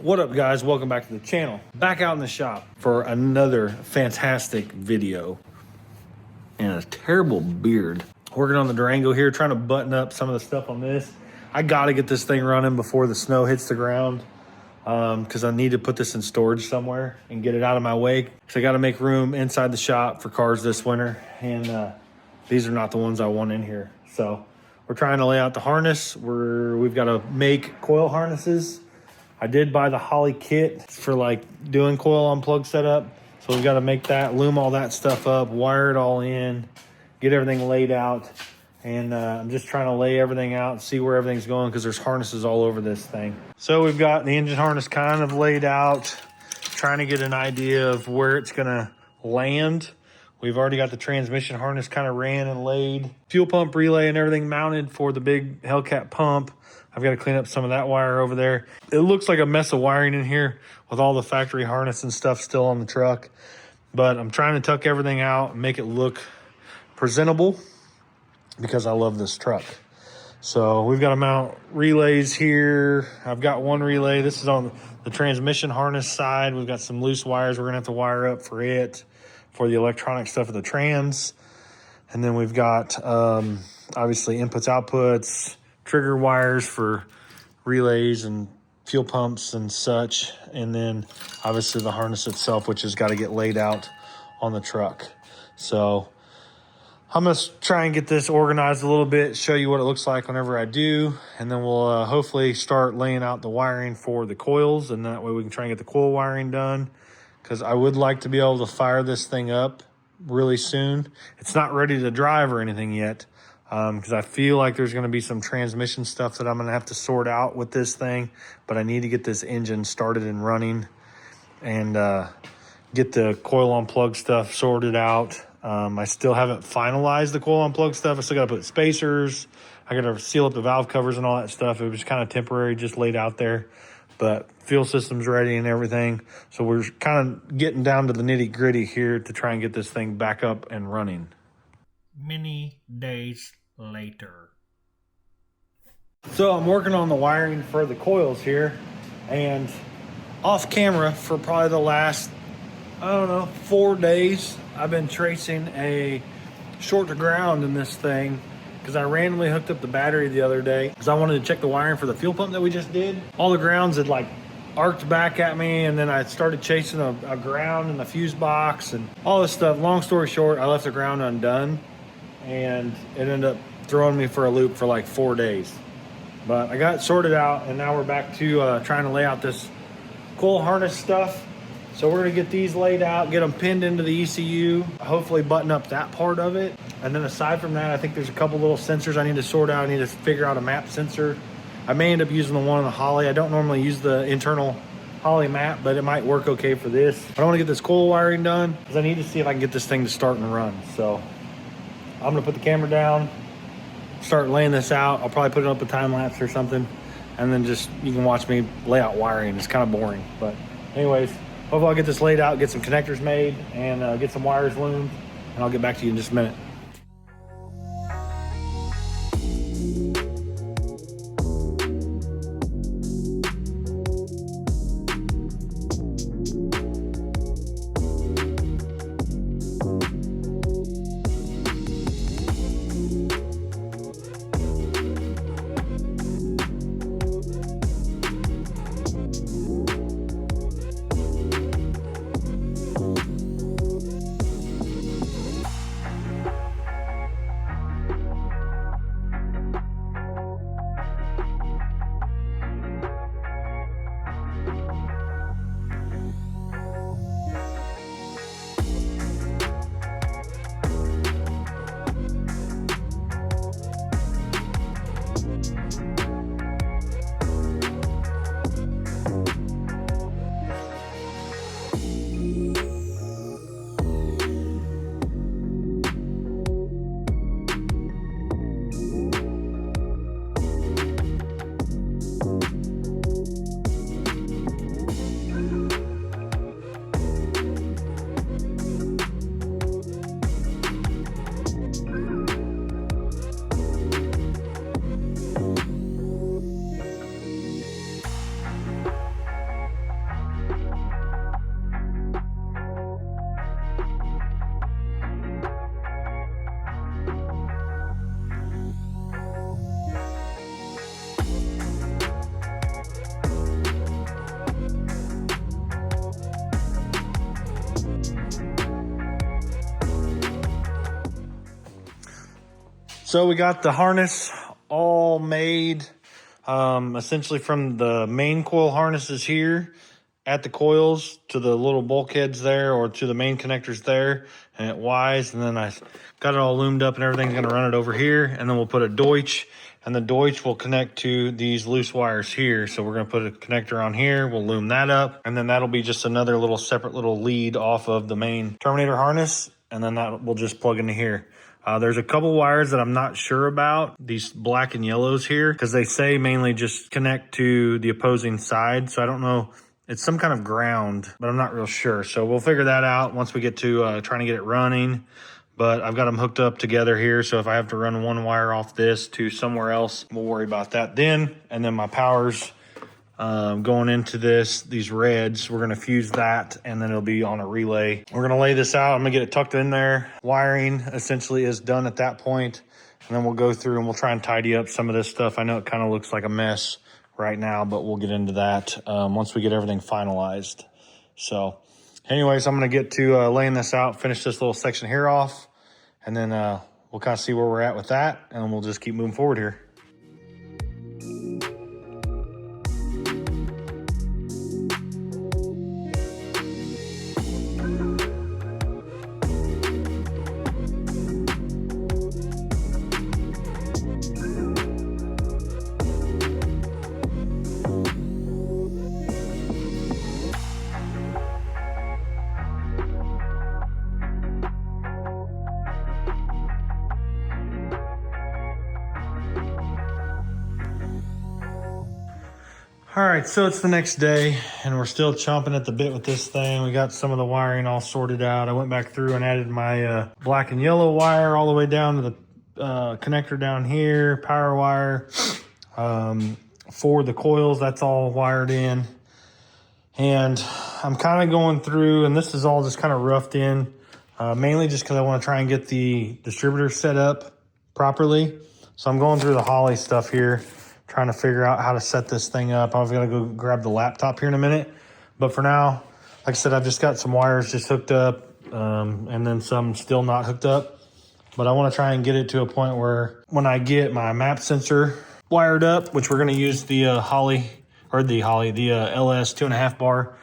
What up, guys? Welcome back to the channel. Back out in the shop for another fantastic video. And a terrible beard. Working on the Durango here, trying to button up some of the stuff on this. I gotta get this thing running before the snow hits the ground, because I need to put this in storage somewhere and get it out of my way. So I gotta make room inside the shop for cars this winter, and these are not the ones I want in here. So we're trying to lay out the harness. We've got to make coil harnesses. I did buy the Holley kit for like doing coil unplug setup. So we've got to make that, loom all that stuff up, wire it all in, get everything laid out. And I'm just trying to lay everything out and see where everything's going, because there's harnesses all over this thing. So we've got the engine harness kind of laid out, trying to get an idea of where it's gonna land. We've already got the transmission harness kind of ran and laid. Fuel pump relay and everything mounted for the big Hellcat pump. I've got to clean up some of that wire over there. It looks like a mess of wiring in here with all the factory harness and stuff still on the truck. But I'm trying to tuck everything out and make it look presentable, because I love this truck. So we've got to mount relays here. I've got one relay. This is on the transmission harness side. We've got some loose wires we're going to have to wire up for it, for the electronic stuff of the trans. And then we've got obviously inputs, outputs, trigger wires for relays and fuel pumps and such. And then obviously the harness itself, which has got to get laid out on the truck. So I'm going to try and get this organized a little bit, show you what it looks like whenever I do. And then we'll hopefully start laying out the wiring for the coils. And that way we can try and get the coil wiring done, because I would like to be able to fire this thing up really soon. It's not ready to drive or anything yet, because I feel like there's going to be some transmission stuff that I'm going to have to sort out with this thing. But I need to get this engine started and running, and get the coil unplug stuff sorted out. I still haven't finalized the coil unplug stuff. I still got to put spacers. I got to seal up the valve covers and all that stuff. It was kind of temporary, just laid out there. But fuel system's ready and everything. So we're kind of getting down to the nitty gritty here to try and get this thing back up and running. Many days later. So I'm working on the wiring for the coils here, and off camera for probably the last, 4 days, I've been tracing a short to ground in this thing, because I randomly hooked up the battery the other day because I wanted to check the wiring for the fuel pump that we just did. All the grounds had like arced back at me, and then I started chasing a ground in the fuse box and all this stuff. Long story short, I left the ground undone, and it ended up throwing me for a loop for like 4 days. But I got it sorted out, and now we're back to trying to lay out this coil harness stuff. So we're gonna get these laid out, get them pinned into the ECU, hopefully button up that part of it. And then aside from that, I think there's a couple little sensors I need to sort out. I need to figure out a map sensor. I may end up using the one on the Holley. I don't normally use the internal Holley map, but it might work okay for this. I want to get this coil wiring done, because I need to see if I can get this thing to start and run. So I'm gonna put the camera down, start laying this out. I'll probably put it up a time lapse or something, and then just, you can watch me lay out wiring. It's kind of boring, but anyways, hopefully I'll get this laid out, get some connectors made, and get some wires loomed, and I'll get back to you in just a minute. So we got the harness all made, essentially from the main coil harnesses here at the coils to the little bulkheads there, or to the main connectors there, and it Y's, and then I got it all loomed up and everything's gonna run it over here, and then we'll put a Deutsch, and the Deutsch will connect to these loose wires here. So we're gonna put a connector on here, we'll loom that up, and then that'll be just another little separate little lead off of the main Terminator harness, and then that will just plug into here. There's a couple wires that I'm not sure about, these black and yellows here, because they say mainly just connect to the opposing side. So I don't know, it's some kind of ground, but I'm not real sure. So we'll figure that out once we get to trying to get it running. But I've got them hooked up together here. So if I have to run one wire off this to somewhere else, we'll worry about that then. And then my power's going into these reds, we're gonna fuse that, and then it'll be on a relay. We're gonna lay this out, I'm gonna get it tucked in there. Wiring essentially is done at that point, and then we'll go through and we'll try and tidy up some of this stuff. I know it kind of looks like a mess right now, but we'll get into that once we get everything finalized. So anyways, I'm gonna get to laying this out, finish this little section here off, and then we'll kind of see where we're at with that, and we'll just keep moving forward here. All right, so it's the next day, and we're still chomping at the bit with this thing. We got some of the wiring all sorted out. I went back through and added my black and yellow wire all the way down to the connector down here, power wire for the coils. That's all wired in. And I'm kind of going through, and this is all just kind of roughed in, mainly just because I want to try and get the distributor set up properly. So I'm going through the Holley stuff here, trying to figure out how to set this thing up. I was gonna go grab the laptop here in a minute, but for now, like I said, I've just got some wires just hooked up, and then some still not hooked up. But I want to try and get it to a point where when I get my map sensor wired up, which we're gonna use the LS 2.5 bar,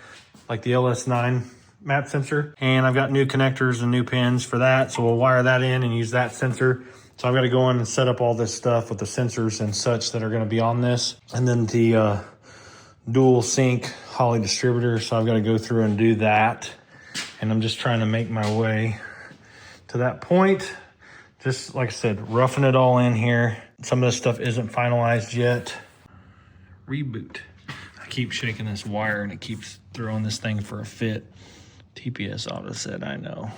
like the LS9 map sensor, and I've got new connectors and new pins for that, so we'll wire that in and use that sensor. So I've got to go in and set up all this stuff with the sensors and such that are going to be on this. And then the dual sync Holley distributor. So I've got to go through and do that. And I'm just trying to make my way to that point. Just like I said, roughing it all in here. Some of this stuff isn't finalized yet. Reboot. I keep shaking this wire and it keeps throwing this thing for a fit. TPS auto set, I know.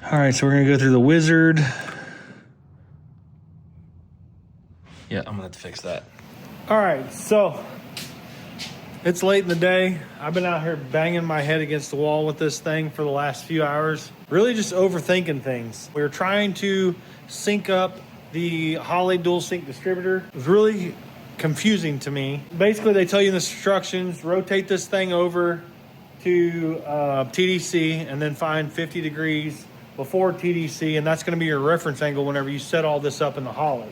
All right, so we're gonna go through the wizard. Yeah, I'm gonna have to fix that. All right, so it's late in the day. I've been out here banging my head against the wall with this thing for the last few hours. Really just overthinking things. We were trying to sync up the Holley dual sync distributor. It was really confusing to me. Basically, they tell you in the instructions, rotate this thing over to TDC and then find 50 degrees before TDC, and that's going to be your reference angle whenever you set all this up in the Holley.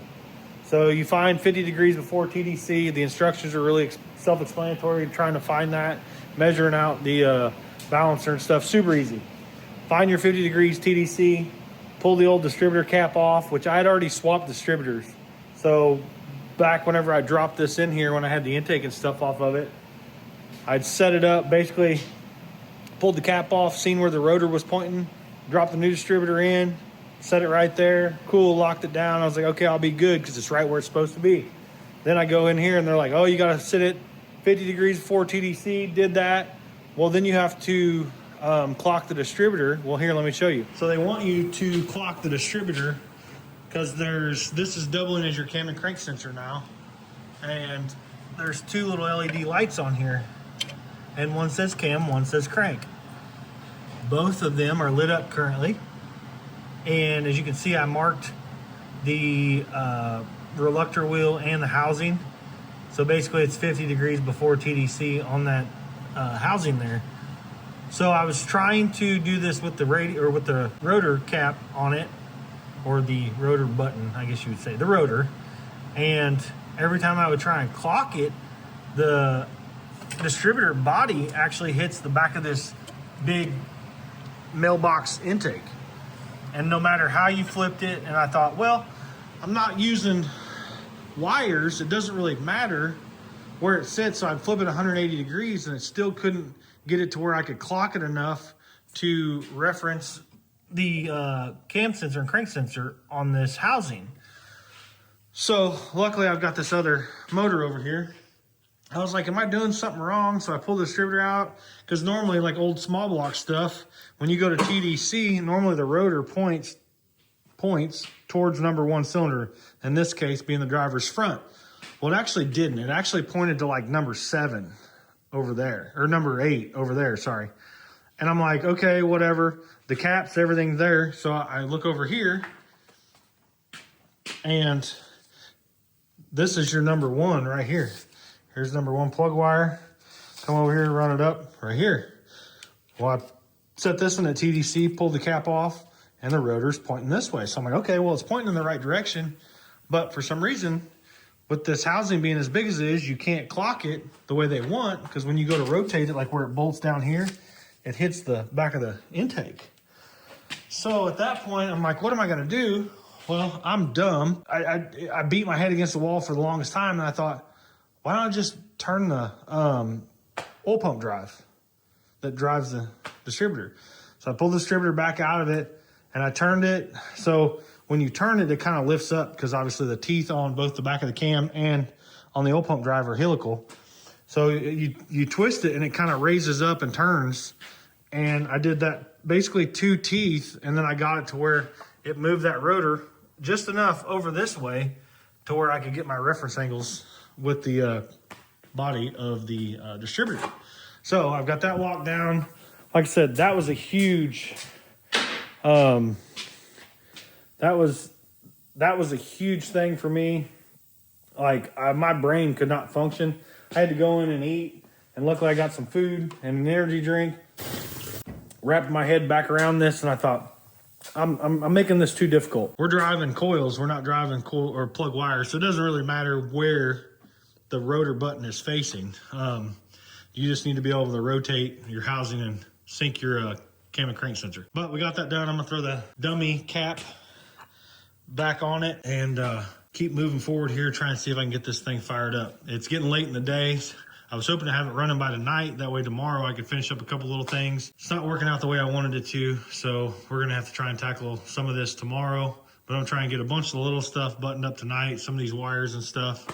So you find 50 degrees before TDC. The instructions are really self-explanatory, trying to find that, measuring out the balancer and stuff, super easy. Find your 50 degrees TDC, pull the old distributor cap off, which I had already swapped distributors. So back whenever I dropped this in here, when I had the intake and stuff off of it, I'd set it up, basically pulled the cap off, seen where the rotor was pointing, dropped the new distributor in, set it right there, cool, locked it down. I was like, okay, I'll be good because it's right where it's supposed to be. Then I go in here and they're like, oh, you got to sit it 50 degrees before TDC, did that. Well, then you have to clock the distributor. Well, here, let me show you. So they want you to clock the distributor because this is doubling as your cam and crank sensor now. And there's two little LED lights on here. And one says cam, one says crank. Both of them are lit up currently. And as you can see, I marked the reluctor wheel and the housing. So basically it's 50 degrees before TDC on that housing there. So I was trying to do this with the with the rotor cap on it, or the rotor button, I guess you would say, the rotor. And every time I would try and clock it, the distributor body actually hits the back of this big mailbox intake. And no matter how you flipped it, and I thought, well, I'm not using wires, it doesn't really matter where it sits, so I'd flip it 180 degrees and it still couldn't get it to where I could clock it enough to reference the cam sensor and crank sensor on this housing. So luckily I've got this other motor over here. I was like, am I doing something wrong? So I pulled the distributor out, because normally, like old small block stuff, when you go to TDC, normally the rotor points towards number 1 cylinder, in this case being the driver's front. Well, it actually didn't. It actually pointed to like number 7 over there, or number 8 over there, sorry. And I'm like, okay, whatever. The caps, everything's there. So I look over here, and this is your number 1 right here. Here's number 1 plug wire. Come over here and run it up right here. Well, I set this one at TDC, pulled the cap off, and the rotor's pointing this way. So I'm like, okay, well, it's pointing in the right direction. But for some reason, with this housing being as big as it is, you can't clock it the way they want, because when you go to rotate it, like where it bolts down here, it hits the back of the intake. So at that point, I'm like, what am I going to do? Well, I'm dumb. I beat my head against the wall for the longest time, and I thought, why don't I just turn the oil pump drive that drives the distributor? So I pulled the distributor back out of it, and I turned it. So when you turn it, it kind of lifts up, because obviously the teeth on both the back of the cam and on the oil pump drive are helical. So you twist it, and it kind of raises up and turns. And I did that basically 2 teeth, and then I got it to where it moved that rotor just enough over this way to where I could get my reference angles with the body of the distributor. So I've got that locked down. Like I said, that was a huge, that was a huge thing for me. Like my brain could not function. I had to go in and eat, and luckily I got some food and an energy drink. Wrapped my head back around this, and I thought, I'm making this too difficult. We're driving coils. We're not driving coil or plug wires, so it doesn't really matter where the rotor button is facing. You just need to be able to rotate your housing and sync your cam and crank sensor. But we got that done. I'm gonna throw the dummy cap back on it and keep moving forward here, trying to see if I can get this thing fired up. It's getting late in the day. I was hoping to have it running by tonight. That way tomorrow I could finish up a couple little things. It's not working out the way I wanted it to, so we're gonna have to try and tackle some of this tomorrow. But I'm trying to get a bunch of the little stuff buttoned up tonight, some of these wires and stuff.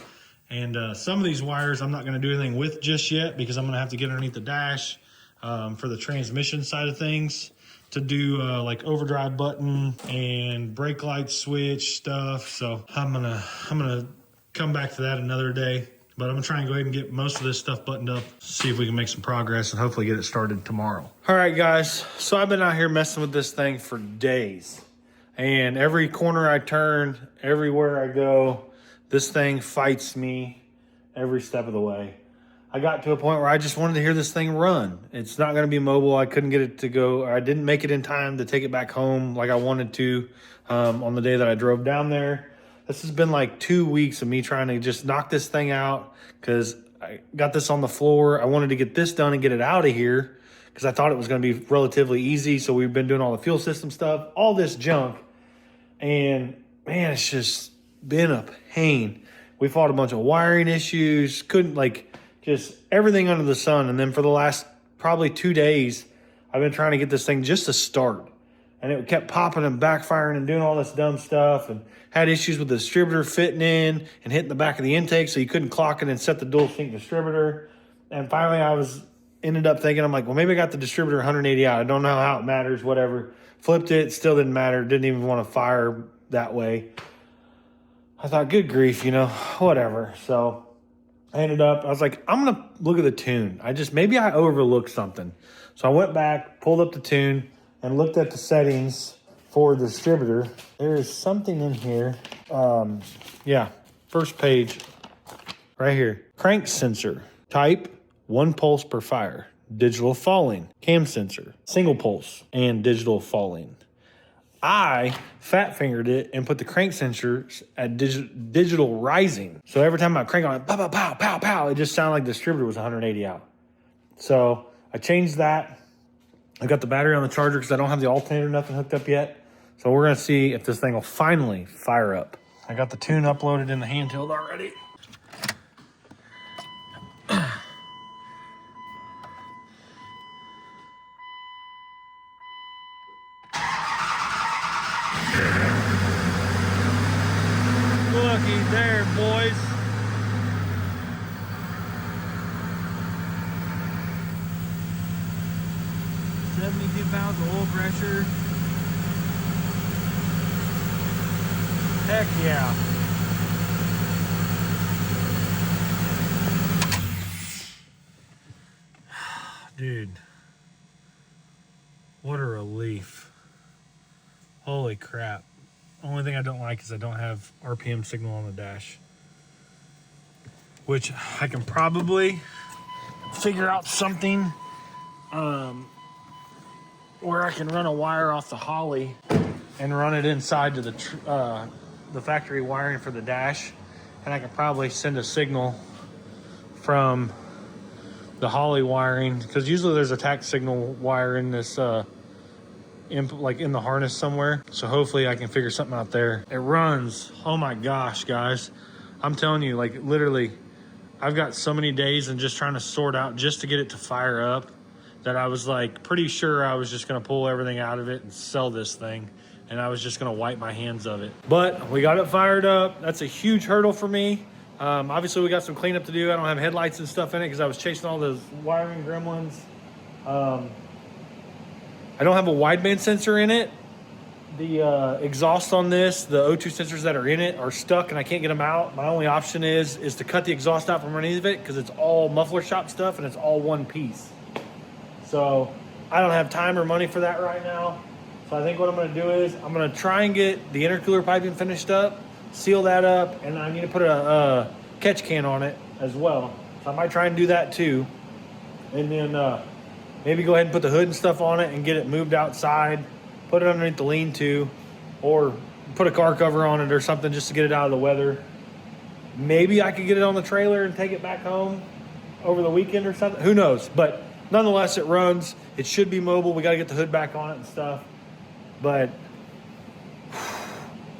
And some of these wires I'm not gonna do anything with just yet, because I'm gonna have to get underneath the dash for the transmission side of things to do like overdrive button and brake light switch stuff. So I'm gonna come back to that another day. But I'm gonna try and go ahead and get most of this stuff buttoned up, see if we can make some progress, and hopefully get it started tomorrow. All right, guys. So I've been out here messing with this thing for days. And every corner I turn, everywhere I go, this thing fights me every step of the way. I got to a point where I just wanted to hear this thing run. It's not gonna be mobile. I couldn't get it to go, or I didn't make it in time to take it back home like I wanted to on the day that I drove down there. This has been like 2 weeks of me trying to just knock this thing out, because I got this on the floor. I wanted to get this done and get it out of here, because I thought it was going to be relatively easy. So we've been doing all the fuel system stuff, all this junk. And man, it's just been a pain. We fought a bunch of wiring issues, couldn't, like, just everything under the sun. And then for the last probably 2 days, I've been trying to get this thing just to start. And it kept popping and backfiring and doing all this dumb stuff, and had issues with the distributor fitting in and hitting the back of the intake, so you couldn't clock it and set the dual sync distributor. And finally I ended up thinking, I'm like, well, maybe I got the distributor 180 out. I don't know how it matters, whatever. Flipped it, still didn't matter. Didn't even want to fire that way. I thought, good grief, whatever. So I was like, I'm going to look at the tune. Maybe I overlooked something. So I went back, pulled up the tune, and looked at the settings for the distributor. There is something in here. First page right here. Crank sensor, type 1 pulse per fire, digital falling, cam sensor, single pulse, and digital falling. I fat fingered it and put the crank sensors at digital rising. So every time I crank on it, pow, pow, pow, pow, pow, it just sounded like the distributor was 180 out. So I changed that. I got the battery on the charger because I don't have the alternator, nothing hooked up yet. So we're gonna see if this thing will finally fire up. I got the tune uploaded in the handheld already. Looky there, boys. £72 of oil pressure. Heck yeah. Dude. What a relief. Holy crap. Only thing I don't like is I don't have RPM signal on the dash, which I can probably figure out something where I can run a wire off the Holley and run it inside to the factory wiring for the dash, and I can probably send a signal from the Holley wiring, because usually there's a tact signal wire in this like in the harness somewhere. So hopefully I can figure something out there. It runs, oh my gosh, guys. I'm telling you, like literally, I've got so many days and just trying to sort out just to get it to fire up that I was like pretty sure I was just gonna pull everything out of it and sell this thing. And I was just gonna wipe my hands of it. But we got it fired up. That's a huge hurdle for me. Obviously we got some cleanup to do. I don't have headlights and stuff in it because I was chasing all those wiring gremlins. I don't have a wideband sensor in it. The exhaust on this, the O2 sensors that are in it are stuck and I can't get them out. My only option is to cut the exhaust out from underneath it because it's all muffler shop stuff and it's all one piece. So I don't have time or money for that right now. So I think what I'm gonna do is I'm gonna try and get the intercooler piping finished up, seal that up, and I need to put a catch can on it as well. So I might try and do that too. And then maybe go ahead and put the hood and stuff on it and get it moved outside, put it underneath the lean-to, or put a car cover on it or something just to get it out of the weather. Maybe I could get it on the trailer and take it back home over the weekend or something. Who knows? But nonetheless, it runs. It should be mobile. We got to get the hood back on it and stuff. But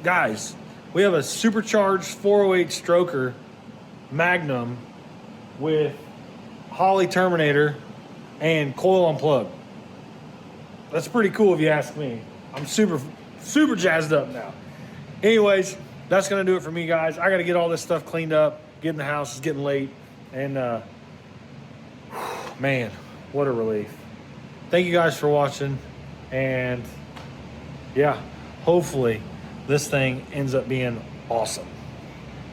guys, we have a supercharged 408 stroker Magnum with Holley Terminator and Coil unplugged. That's pretty cool if you ask me. I'm super jazzed up now. Anyways, that's gonna do it for me, guys. I gotta get all this stuff cleaned up, get in the house, it's getting late, and man, what a relief. Thank you guys for watching, and yeah, hopefully this thing ends up being awesome.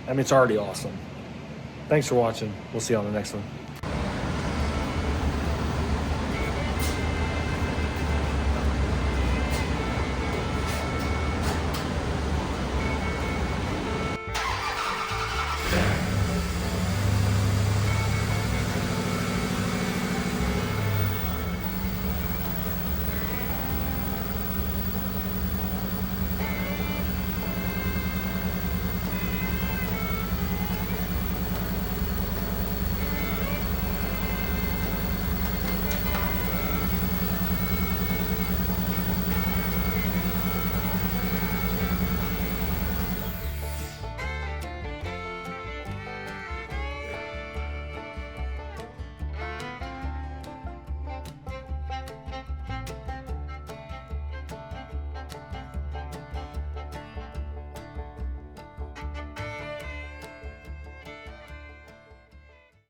I mean, it's already awesome. Thanks for watching. We'll see you on the next one.